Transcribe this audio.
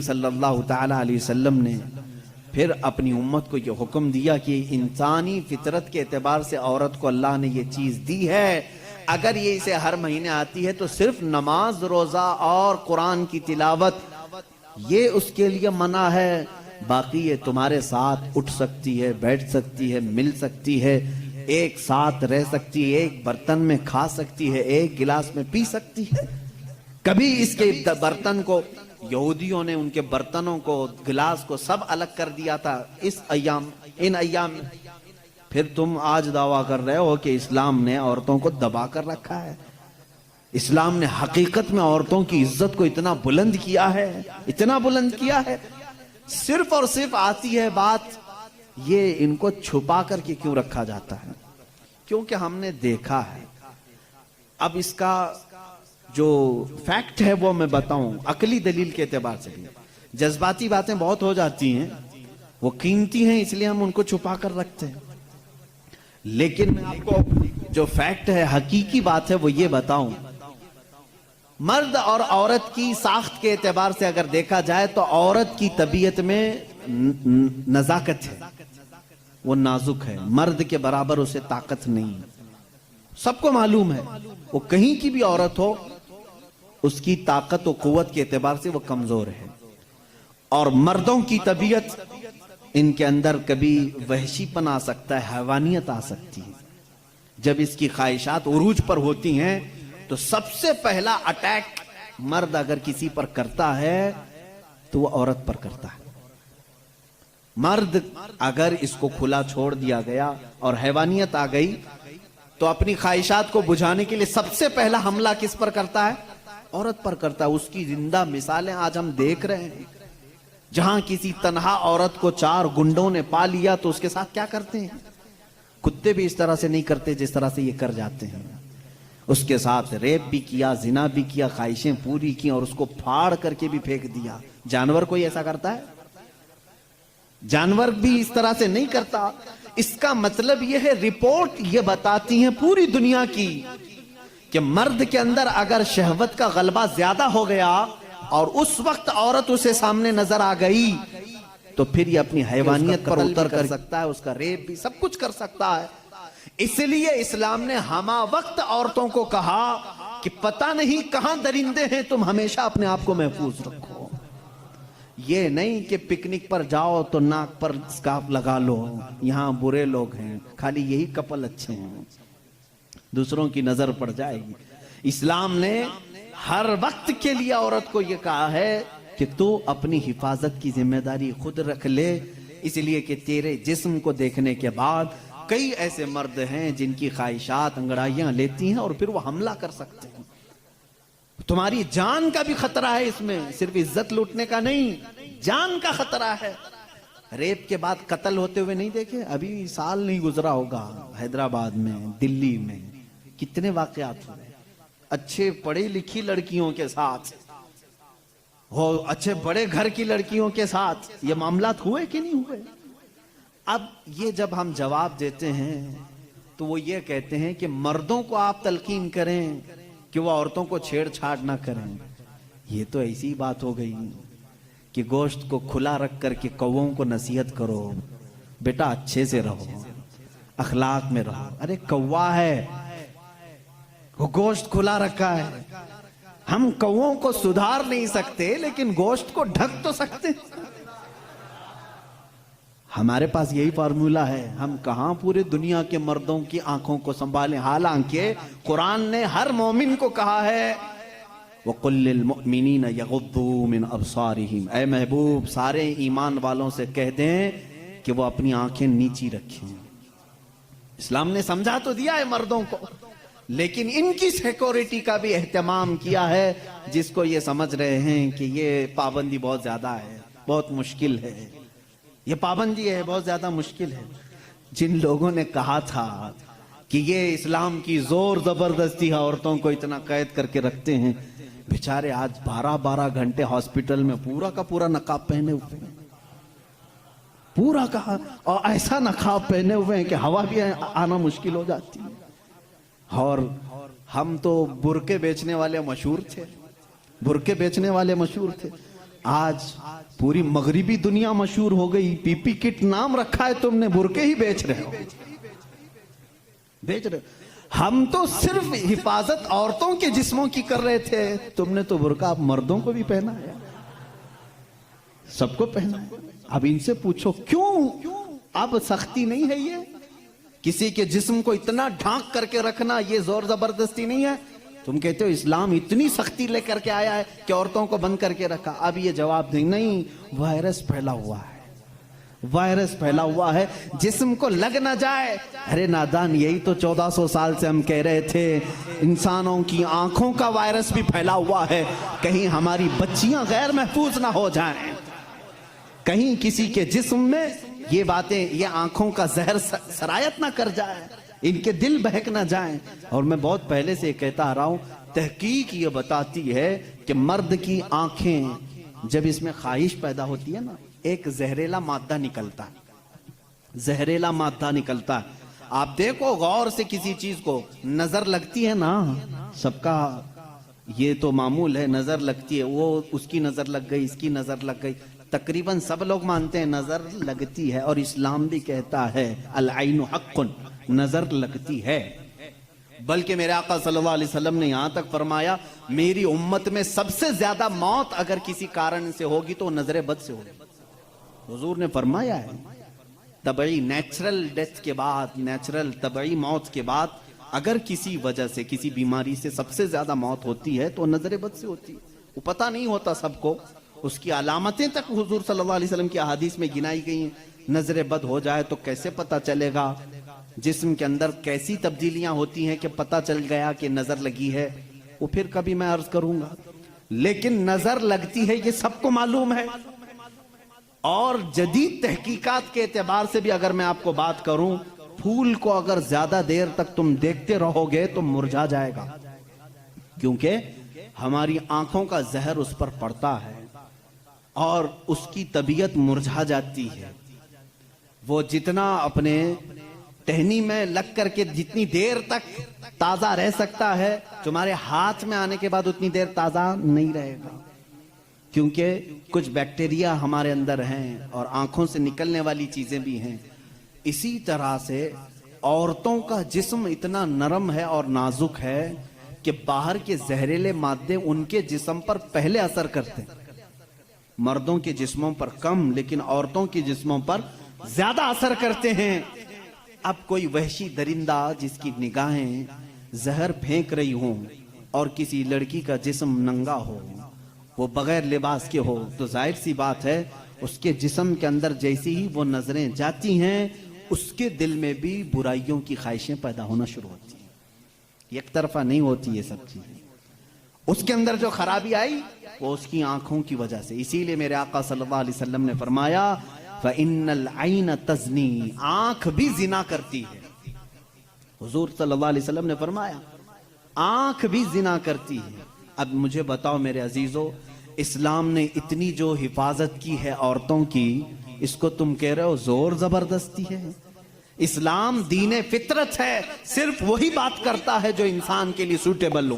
صلی اللہ تعالی علیہ وسلم نے پھر اپنی امت کو یہ حکم دیا کہ انسانی فطرت کے اعتبار سے عورت کو اللہ نے یہ چیز دی ہے، اگر یہ اسے ہر مہینے آتی ہے تو صرف نماز، روزہ اور قرآن کی تلاوت یہ اس کے لیے منع ہے، باقی یہ تمہارے ساتھ اٹھ سکتی ہے، بیٹھ سکتی ہے، مل سکتی ہے، ایک ساتھ رہ سکتی ہے، ایک برتن میں کھا سکتی ہے، ایک گلاس میں پی سکتی ہے۔ کبھی اس کے برتن کو یہودیوں نے ان کے برتنوں کو، گلاس کو سب الگ کر دیا تھا ان ایام میں۔ پھر تم آج دعویٰ کر رہے ہو کہ اسلام نے عورتوں کو دبا کر رکھا ہے۔ اسلام نے حقیقت میں عورتوں کی عزت کو اتنا بلند کیا ہے، اتنا بلند کیا ہے۔ صرف اور صرف آتی ہے بات یہ ان کو چھپا کر کے کیوں رکھا جاتا ہے، کیونکہ ہم نے دیکھا ہے۔ اب اس کا جو فیکٹ ہے وہ میں بتاؤں، عقلی دلیل کے اعتبار سے بھی جذباتی باتیں بہت ہو جاتی ہیں، وہ قیمتی ہیں اس لیے ہم ان کو چھپا کر رکھتے ہیں، لیکن میں آپ کو جو فیکٹ ہے، حقیقی بات ہے وہ یہ بتاؤں۔ مرد اور عورت کی ساخت کے اعتبار سے اگر دیکھا جائے تو عورت کی طبیعت میں نزاکت ہے، وہ نازک ہے، مرد کے برابر اسے طاقت نہیں، سب کو معلوم ہے۔ وہ کہیں کی بھی عورت ہو، اس کی طاقت و قوت کے اعتبار سے وہ کمزور ہے، اور مردوں کی طبیعت ان کے اندر کبھی وحشی پن آ سکتا ہے، حیوانیت آ سکتی ہے۔ جب اس کی خواہشات عروج پر ہوتی ہیں تو سب سے پہلا اٹیک مرد اگر کسی پر کرتا ہے تو وہ عورت پر کرتا ہے۔ مرد اگر اس کو کھلا چھوڑ دیا گیا اور حیوانیت آ گئی تو اپنی خواہشات کو بجھانے کے لیے سب سے پہلا حملہ کس پر کرتا ہے؟ عورت پر کرتا ہے۔ اس کی زندہ مثالیں آج ہم دیکھ رہے ہیں، جہاں کسی تنہا عورت کو 4 گنڈوں نے پا لیا تو اس کے ساتھ کیا کرتے ہیں؟ کتے بھی اس طرح سے نہیں کرتے جس طرح سے یہ کر جاتے ہیں۔ اس کے ساتھ ریپ بھی کیا، زنا بھی کیا، خواہشیں پوری کی اور اس کو پھاڑ کر کے بھی پھینک دیا۔ جانور کوئی ایسا کرتا ہے؟ جانور بھی اس طرح سے نہیں کرتا۔ اس کا مطلب یہ ہے، رپورٹ یہ بتاتی ہیں پوری دنیا کی کہ مرد کے اندر اگر شہوت کا غلبہ زیادہ ہو گیا اور اس وقت عورت اسے سامنے نظر آ گئی تو پھر یہ اپنی حیوانیت پر اتر کر سکتا ہے، اس کا ریپ بھی سب کچھ کر سکتا ہے۔ اس لیے اسلام نے ہمہ وقت عورتوں کو کہا کہ پتہ نہیں کہاں درندے ہیں، تم ہمیشہ اپنے آپ کو محفوظ رکھو۔ یہ نہیں کہ پکنک پر جاؤ تو ناک پر سکارف لگا لو، یہاں برے لوگ ہیں، خالی یہی کپل اچھے ہیں، دوسروں کی نظر پڑ جائے گی۔ اسلام نے ہر وقت کے لیے عورت کو یہ کہا ہے کہ تو اپنی حفاظت کی ذمہ داری خود رکھ لے، اس لیے کہ تیرے جسم کو دیکھنے کے بعد کئی ایسے مرد ہیں جن کی خواہشات انگڑائیاں لیتی ہیں اور پھر وہ حملہ کر سکتے ہیں۔ تمہاری جان کا بھی خطرہ ہے اس میں، صرف عزت لوٹنے کا نہیں، جان کا خطرہ ہے۔ ریپ کے بعد قتل ہوتے ہوئے نہیں دیکھے؟ ابھی سال نہیں گزرا ہوگا، حیدرآباد میں، دلی میں کتنے واقعات ہوئے، اچھے پڑھی لکھی لڑکیوں کے ساتھ ہو، اچھے بڑے گھر کی لڑکیوں کے ساتھ یہ معاملات ہوئے کہ نہیں ہوئے؟ اب یہ جب ہم جواب دیتے ہیں تو وہ یہ کہتے ہیں کہ مردوں کو آپ تلقین کریں کہ وہ عورتوں کو چھیڑ چھاڑ نہ کریں۔ یہ تو ایسی بات ہو گئی کہ گوشت کو کھلا رکھ کر کے کووں کو نصیحت کرو، بیٹا اچھے سے رہو، اخلاق میں رہو۔ ارے کوا ہے، وہ گوشت کھلا رکھا ہے، ہم کووں کو سدھار نہیں سکتے لیکن گوشت کو ڈھک تو سکتے۔ ہمارے پاس یہی فارمولہ ہے، ہم کہاں پورے دنیا کے مردوں کی آنکھوں کو سنبھالیں، حالانکہ قرآن نے ہر مومن کو کہا ہے وَقُلْ لِلْمُؤْمِنِينَ يَغُضُّوا مِنْ أَبْصَارِهِمْ، اے محبوب سارے ایمان والوں سے کہہ دیں کہ وہ اپنی آنکھیں نیچی رکھیں۔ اسلام نے سمجھا تو دیا ہے مردوں کو، لیکن ان کی سیکورٹی کا بھی اہتمام کیا ہے، جس کو یہ سمجھ رہے ہیں کہ یہ پابندی بہت زیادہ ہے، بہت مشکل ہے، یہ پابندی ہے بہت زیادہ مشکل ہے۔ جن لوگوں نے کہا تھا کہ یہ اسلام کی زور زبردستی ہے، عورتوں کو اتنا قید کر کے رکھتے ہیں، بیچارے آج 12 گھنٹے ہاسپٹل میں پورا کا پورا نقاب پہنے ہوئے ہیں، پورا کا، اور ایسا نقاب پہنے ہوئے ہیں کہ ہوا بھی آنا مشکل ہو جاتی ہے۔ اور ہم تو برقعے بیچنے والے مشہور تھے، برقعے بیچنے والے مشہور تھے، آج پوری مغربی دنیا مشہور ہو گئی، پی پی کٹ نام رکھا ہے تم نے، برقعے ہی بیچ رہے ہو، بیچ رہے ہو۔ ہم تو صرف حفاظت عورتوں کے جسموں کی کر رہے تھے، تم نے تو برقعہ اب مردوں کو بھی پہنا ہے، سب کو پہنا ہے۔ اب ان سے پوچھو کیوں اب سختی نہیں ہے؟ یہ کسی کے جسم کو اتنا ڈھانک کر کے رکھنا یہ زور زبردستی نہیں ہے؟ تم کہتے ہو اسلام اتنی سختی لے کر کے آیا ہے کہ عورتوں کو بند کر کے رکھا۔ اب یہ جواب دیں نہیں، وائرس پھیلا ہوا ہے، وائرس پھیلا ہوا ہے، جسم کو لگ نہ جائے۔ ارے نادان، یہی تو 1400 سال سے ہم کہہ رہے تھے، انسانوں کی آنکھوں کا وائرس بھی پھیلا ہوا ہے، کہیں ہماری بچیاں غیر محفوظ نہ ہو جائیں، کہیں کسی کے جسم میں یہ باتیں، یہ آنکھوں کا زہر سرایت نہ کر جائے، ان کے دل بہک نہ جائیں۔ اور میں بہت پہلے سے کہتا آ رہا ہوں، تحقیق یہ بتاتی ہے کہ مرد کی آنکھیں جب اس میں خواہش پیدا ہوتی ہے نا، ایک زہریلا مادہ نکلتا ہے، زہریلا مادہ نکلتا ہے۔ آپ دیکھو غور سے کسی چیز کو، نظر لگتی ہے نا، سب کا یہ تو معمول ہے، نظر لگتی ہے، وہ اس کی نظر لگ گئی، اس کی نظر لگ گئی، تقریباً سب لوگ مانتے ہیں نظر لگتی ہے، اور اسلام بھی کہتا ہے العین حق، نظر لگتی ہے۔ بلکہ میرے آقا صلی اللہ علیہ وسلم نے یہاں تک فرمایا، میری امت میں سب سے زیادہ موت اگر کسی کارن سے ہوگی تو نظر بد سے ہوگی۔ حضور نے فرمایا ہے طبعی نیچرل ڈیتھ کے بعد، نیچرل طبعی موت کے بعد اگر کسی وجہ سے، کسی بیماری سے سب سے زیادہ موت ہوتی ہے تو نظر بد سے ہوتی ہے۔ وہ پتہ نہیں ہوتا سب کو، اس کی علامتیں تک حضور صلی اللہ علیہ وسلم کی احادیث میں گنائی گئی ہیں۔ نظر بد ہو جائے تو کیسے پتہ چلے گا؟ جسم کے اندر کیسی تبدیلیاں ہوتی ہیں کہ پتہ چل گیا کہ نظر لگی ہے، وہ پھر کبھی میں عرض کروں گا۔ لیکن نظر لگتی ہے یہ سب کو معلوم ہے، اور جدید تحقیقات کے اعتبار سے بھی اگر میں آپ کو بات کروں، پھول کو اگر زیادہ دیر تک تم دیکھتے رہو گے تو مرجھا جائے گا، کیونکہ ہماری آنکھوں کا زہر اس پر پڑتا ہے اور اس کی طبیعت مرجھا جاتی ہے۔ وہ جتنا اپنے ٹہنی میں لگ کر کے جتنی دیر تک تازہ رہ سکتا ہے، تمہارے ہاتھ میں آنے کے بعد اتنی دیر تازہ نہیں رہے گا، کیونکہ کچھ بیکٹیریا ہمارے اندر ہیں اور آنکھوں سے نکلنے والی چیزیں بھی ہیں۔ اسی طرح سے عورتوں کا جسم اتنا نرم ہے اور نازک ہے کہ باہر کے زہریلے مادے ان کے جسم پر پہلے اثر کرتے ہیں، مردوں کے جسموں پر کم، لیکن عورتوں کے جسموں پر زیادہ اثر کرتے ہیں۔ اب کوئی وحشی درندہ جس کی نگاہیں زہر پھینک رہی ہوں اور کسی لڑکی کا جسم ننگا ہو، وہ بغیر لباس کے ہو، تو ظاہر سی بات ہے اس کے جسم کے اندر جیسی ہی وہ نظریں جاتی ہیں، اس کے دل میں بھی برائیوں کی خواہشیں پیدا ہونا شروع ہوتی ہیں۔ ایک طرفہ نہیں ہوتی یہ سب چیزیں، اس کے اندر جو خرابی آئی وہ اس کی آنکھوں کی وجہ سے۔ اسی لیے میرے آقا صلی اللہ علیہ وسلم نے فرمایا فَإِنَّ الْعَيْنَ تَزْنِي، آنکھ بھی زنا کرتی ہے۔ حضور صلی اللہ علیہ وسلم نے فرمایا آنکھ بھی زنا کرتی ہے۔ اب مجھے بتاؤ میرے عزیزو، اسلام نے اتنی جو حفاظت کی ہے عورتوں کی، اس کو تم کہہ رہے ہو زور زبردستی ہے؟ اسلام دین فطرت ہے، صرف وہی بات کرتا ہے جو انسان کے لیے سوٹیبل ہو۔